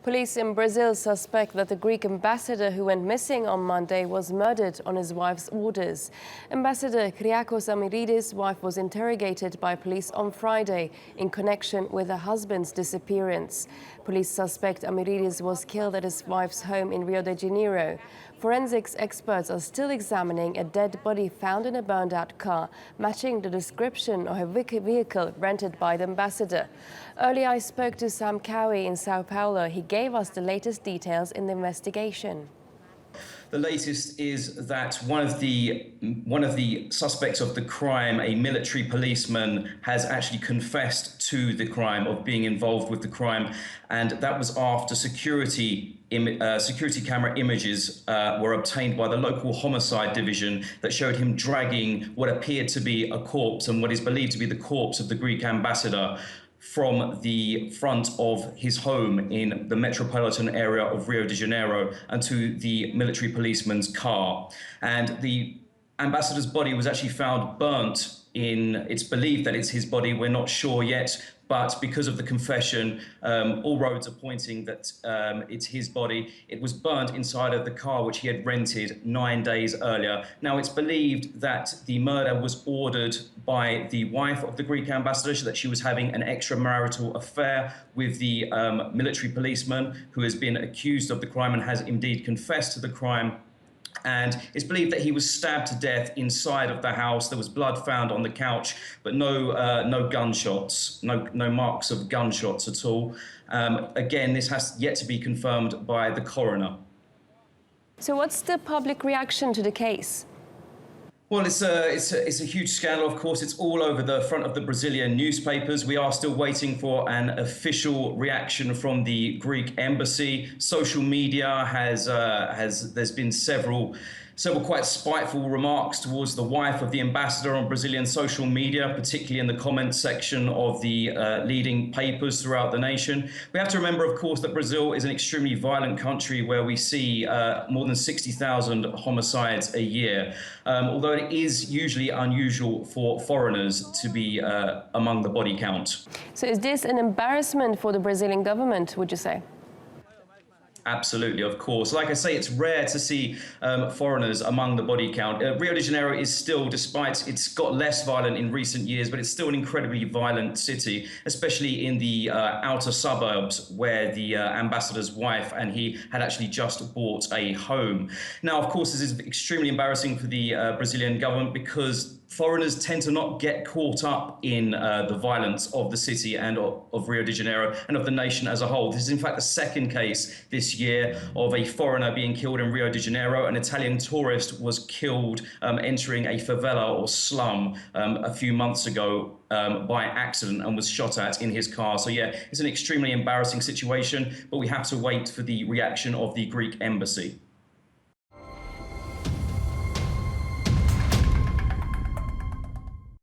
Police in Brazil suspect that the Greek ambassador who went missing on Monday was murdered on his wife's orders. Ambassador Kyriakos Amiridis' wife was interrogated by police on Friday in connection with her husband's disappearance. Police suspect Amiridis was killed at his wife's home in Rio de Janeiro. Forensics experts are still examining a dead body found in a burned-out car, matching the description of a vehicle rented by the ambassador. Earlier, I spoke to Sam Cowie in Sao Paulo. He gave us the latest details in the investigation. The latest is that one of the suspects of the crime, a military policeman, has actually confessed to the crime of being involved with the crime, and that was after security camera images were obtained by the local homicide division that showed him dragging what appeared to be a corpse and what is believed to be the corpse of the Greek ambassador from the front of his home in the metropolitan area of Rio de Janeiro and to the military policeman's car. And the ambassador's body was actually found burnt. It's believed that it's his body. We're not sure yet, but because of the confession, all roads are pointing that it's his body. It was burnt inside of the car which he had rented 9 days earlier. Now, it's believed that the murder was ordered by the wife of the Greek ambassador, so that she was having an extramarital affair with the military policeman who has been accused of the crime and has indeed confessed to the crime. And it's believed that he was stabbed to death inside of the house. There was blood found on the couch, but no gunshots, no marks of gunshots at all. Again, this has yet to be confirmed by the coroner. So what's the public reaction to the case? Well, it's a huge scandal, of course. It's all over the front of the Brazilian newspapers. We are still waiting for an official reaction from the Greek embassy. Social media there's been several quite spiteful remarks towards the wife of the ambassador on Brazilian social media, particularly in the comments section of the leading papers throughout the nation. We have to remember, of course, that Brazil is an extremely violent country where we see more than 60,000 homicides a year, although it is usually unusual for foreigners to be among the body count. So is this an embarrassment for the Brazilian government, would you say? Absolutely, of course. Like I say, it's rare to see foreigners among the body count. Rio de Janeiro is still, despite it's got less violent in recent years, but it's still an incredibly violent city, especially in the outer suburbs where the ambassador's wife and he had actually just bought a home. Now, of course, this is extremely embarrassing for the Brazilian government because foreigners tend to not get caught up in the violence of the city and of Rio de Janeiro and of the nation as a whole. This is in fact the second case this year of a foreigner being killed in Rio de Janeiro. An Italian tourist was killed entering a favela or slum a few months ago by accident and was shot at in his car. So yeah, it's an extremely embarrassing situation, but we have to wait for the reaction of the Greek embassy.